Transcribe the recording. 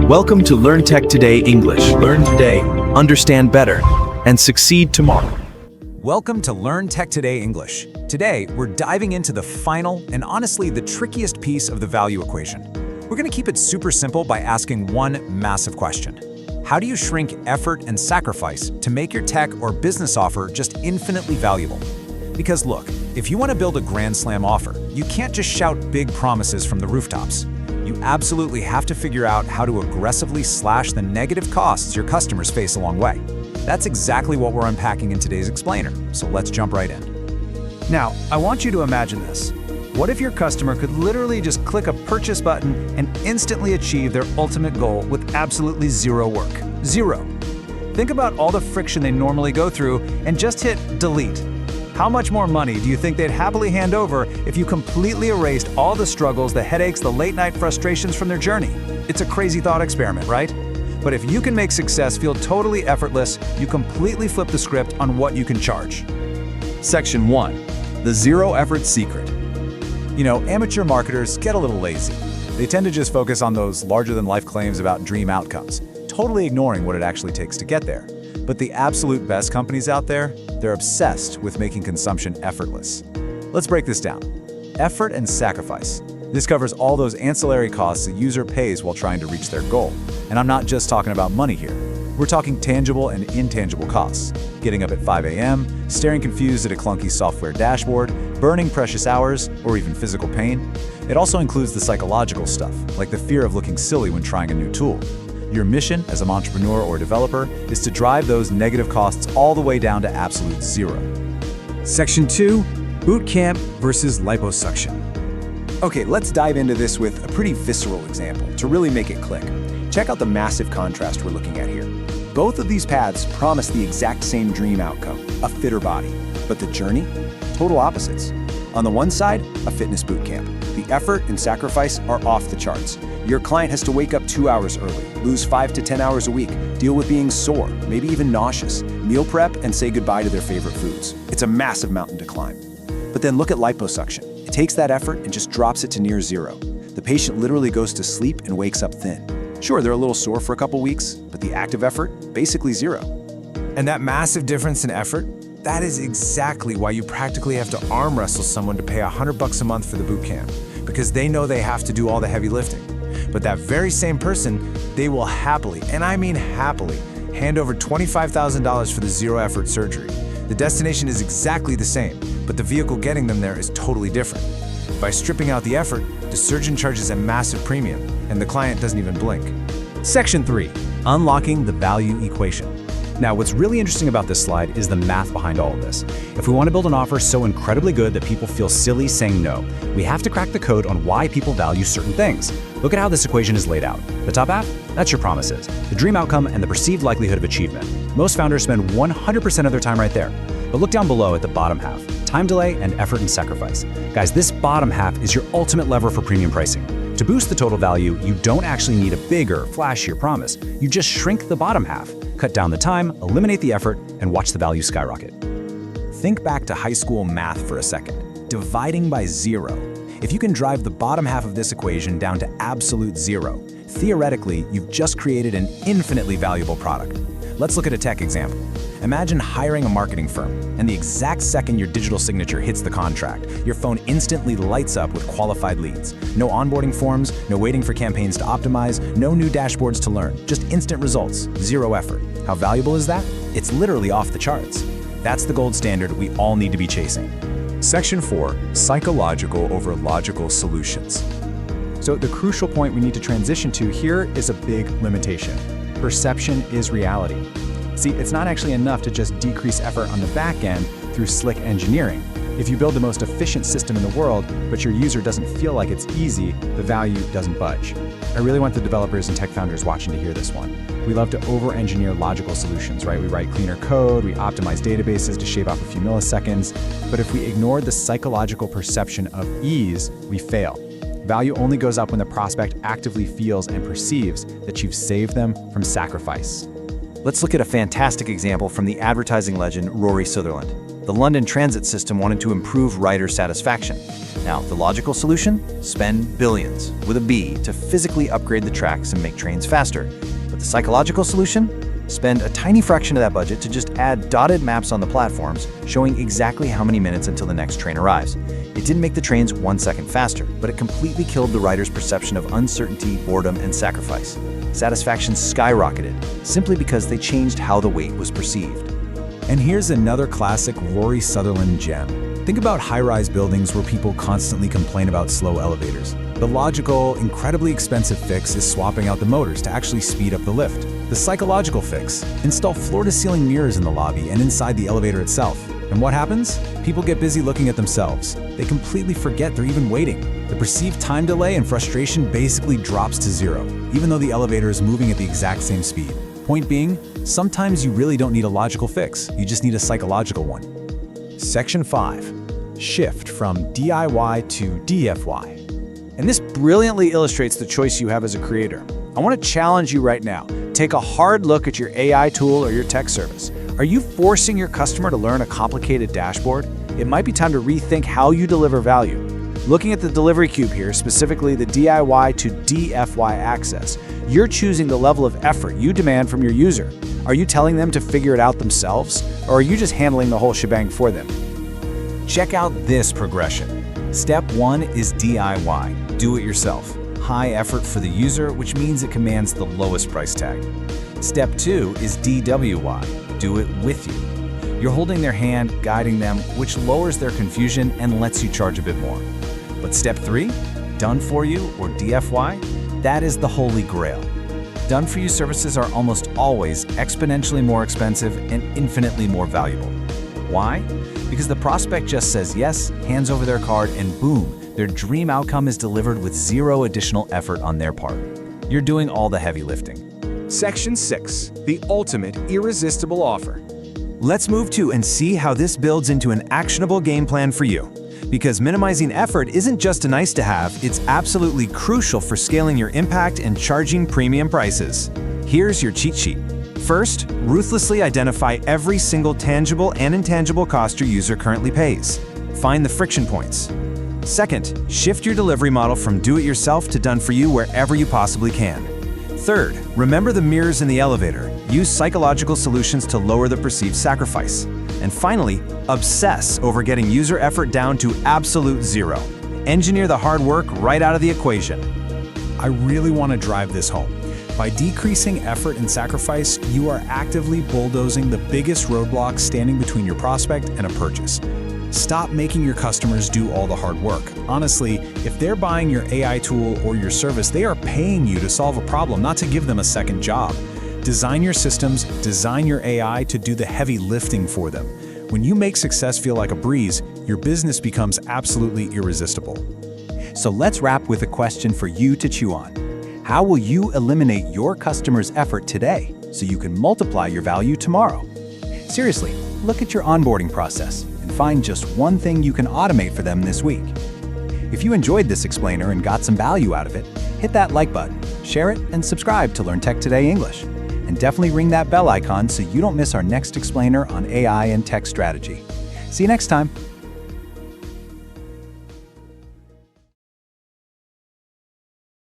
Welcome to Learn Tech Today English. Learn today, understand better, and succeed tomorrow. Welcome to Learn Tech Today English. Today, we're diving into the final and honestly the trickiest piece of the value equation. We're going to keep it super simple by asking one massive question. How do you shrink effort and sacrifice to make your tech or business offer just infinitely valuable? Because look, if you want to build a grand slam offer, you can't just shout big promises from the rooftops. You absolutely have to figure out how to aggressively slash the negative costs your customers face along the way. That's exactly what we're unpacking in today's explainer, so let's jump right in. Now, I want you to imagine this. What if your customer could literally just click a purchase button and instantly achieve their ultimate goal with absolutely zero work? Zero. Think about all the friction they normally go through and just hit delete. How much more money do you think they'd happily hand over if you completely erased all the struggles, the headaches, the late-night frustrations from their journey? It's a crazy thought experiment, right? But if you can make success feel totally effortless, you completely flip the script on what you can charge. Section 1. The zero-effort secret. You know, amateur marketers get a little lazy. They tend to just focus on those larger-than-life claims about dream outcomes, totally ignoring what it actually takes to get there. But the absolute best companies out there, they're obsessed with making consumption effortless. Let's break this down. Effort and sacrifice. This covers all those ancillary costs a user pays while trying to reach their goal. And I'm not just talking about money here. We're talking tangible and intangible costs. Getting up at 5 a.m., staring confused at a clunky software dashboard, burning precious hours, or even physical pain. It also includes the psychological stuff, like the fear of looking silly when trying a new tool. Your mission as an entrepreneur or developer is to drive those negative costs all the way down to absolute zero. Section 2. Bootcamp versus liposuction. Okay, let's dive into this with a pretty visceral example to really make it click. Check out the massive contrast we're looking at here. Both of these paths promise the exact same dream outcome, a fitter body. But the journey? Total opposites. On the one side, a fitness bootcamp. The effort and sacrifice are off the charts. Your client has to wake up 2 hours early, lose 5 to 10 hours a week, deal with being sore, maybe even nauseous, meal prep, and say goodbye to their favorite foods. It's a massive mountain to climb. But then look at liposuction. It takes that effort and just drops it to near zero. The patient literally goes to sleep and wakes up thin. Sure, they're a little sore for a couple weeks, but the active effort, basically zero. And that massive difference in effort, that is exactly why you practically have to arm wrestle someone to pay $100 a month for the boot camp, because they know they have to do all the heavy lifting. But that very same person, they will happily, and I mean happily, hand over $25,000 for the zero-effort surgery. The destination is exactly the same, but the vehicle getting them there is totally different. By stripping out the effort, the surgeon charges a massive premium, and the client doesn't even blink. Section 3. Unlocking the value equation. Now, what's really interesting about this slide is the math behind all of this. If we want to build an offer so incredibly good that people feel silly saying no, we have to crack the code on why people value certain things. Look at how this equation is laid out. The top half, that's your promises, the dream outcome, and the perceived likelihood of achievement. Most founders spend 100% of their time right there. But look down below at the bottom half, time delay and effort and sacrifice. Guys, this bottom half is your ultimate lever for premium pricing. To boost the total value, you don't actually need a bigger, flashier promise. You just shrink the bottom half, cut down the time, eliminate the effort, and watch the value skyrocket. Think back to high school math for a second. Dividing by zero. If you can drive the bottom half of this equation down to absolute zero, theoretically, you've just created an infinitely valuable product. Let's look at a tech example. Imagine hiring a marketing firm, and the exact second your digital signature hits the contract, your phone instantly lights up with qualified leads. No onboarding forms, no waiting for campaigns to optimize, no new dashboards to learn, just instant results, zero effort. How valuable is that? It's literally off the charts. That's the gold standard we all need to be chasing. Section 4. Psychological over logical solutions. So the crucial point we need to transition to here is a big limitation. Perception is reality. See, it's not actually enough to just decrease effort on the back end through slick engineering. If you build the most efficient system in the world, but your user doesn't feel like it's easy, the value doesn't budge. I really want the developers and tech founders watching to hear this one. We love to over-engineer logical solutions, right? We write cleaner code, we optimize databases to shave off a few milliseconds. But if we ignore the psychological perception of ease, we fail. Value only goes up when the prospect actively feels and perceives that you've saved them from sacrifice. Let's look at a fantastic example from the advertising legend Rory Sutherland. The London Transit System wanted to improve rider satisfaction. Now, the logical solution? Spend billions, with a B, to physically upgrade the tracks and make trains faster. But the psychological solution? Spend a tiny fraction of that budget to just add dotted maps on the platforms, showing exactly how many minutes until the next train arrives. It didn't make the trains 1 second faster, but it completely killed the rider's perception of uncertainty, boredom, and sacrifice. Satisfaction skyrocketed, simply because they changed how the wait was perceived. And here's another classic Rory Sutherland gem. Think about high-rise buildings where people constantly complain about slow elevators. The logical, incredibly expensive fix is swapping out the motors to actually speed up the lift. The psychological fix: install floor-to-ceiling mirrors in the lobby and inside the elevator itself. And what happens? People get busy looking at themselves. They completely forget they're even waiting. The perceived time delay and frustration basically drops to zero, even though the elevator is moving at the exact same speed. Point being, sometimes you really don't need a logical fix, you just need a psychological one. Section 5. Shift from DIY to DFY. And this brilliantly illustrates the choice you have as a creator. I want to challenge you right now. Take a hard look at your AI tool or your tech service. Are you forcing your customer to learn a complicated dashboard? It might be time to rethink how you deliver value. Looking at the delivery cube here, specifically the DIY to DFY access, you're choosing the level of effort you demand from your user. Are you telling them to figure it out themselves, or are you just handling the whole shebang for them? Check out this progression. Step 1 is DIY, do it yourself. High effort for the user, which means it commands the lowest price tag. Step 2 is DWY, do it with you. You're holding their hand, guiding them, which lowers their confusion and lets you charge a bit more. But step 3, done for you or DFY, that is the holy grail. Done for you services are almost always exponentially more expensive and infinitely more valuable. Why? Because the prospect just says yes, hands over their card, and boom, their dream outcome is delivered with zero additional effort on their part. You're doing all the heavy lifting. Section 6. The ultimate irresistible offer. Let's move to and see how this builds into an actionable game plan for you. Because minimizing effort isn't just a nice to have, it's absolutely crucial for scaling your impact and charging premium prices. Here's your cheat sheet. First, ruthlessly identify every single tangible and intangible cost your user currently pays. Find the friction points. Second, shift your delivery model from do-it-yourself to done-for-you wherever you possibly can. Third, remember the mirrors in the elevator. Use psychological solutions to lower the perceived sacrifice. And finally, obsess over getting user effort down to absolute zero. Engineer the hard work right out of the equation. I really want to drive this home. By decreasing effort and sacrifice, you are actively bulldozing the biggest roadblocks standing between your prospect and a purchase. Stop making your customers do all the hard work. Honestly, if they're buying your AI tool or your service, they are paying you to solve a problem, not to give them a second job. Design your systems, design your AI to do the heavy lifting for them. When you make success feel like a breeze, your business becomes absolutely irresistible. So let's wrap with a question for you to chew on. How will you eliminate your customers' effort today so you can multiply your value tomorrow? Seriously, look at your onboarding process and find just one thing you can automate for them this week. If you enjoyed this explainer and got some value out of it, hit that like button, share it, and subscribe to Learn Tech Today English. And definitely ring that bell icon so you don't miss our next explainer on AI and tech strategy. See you next time.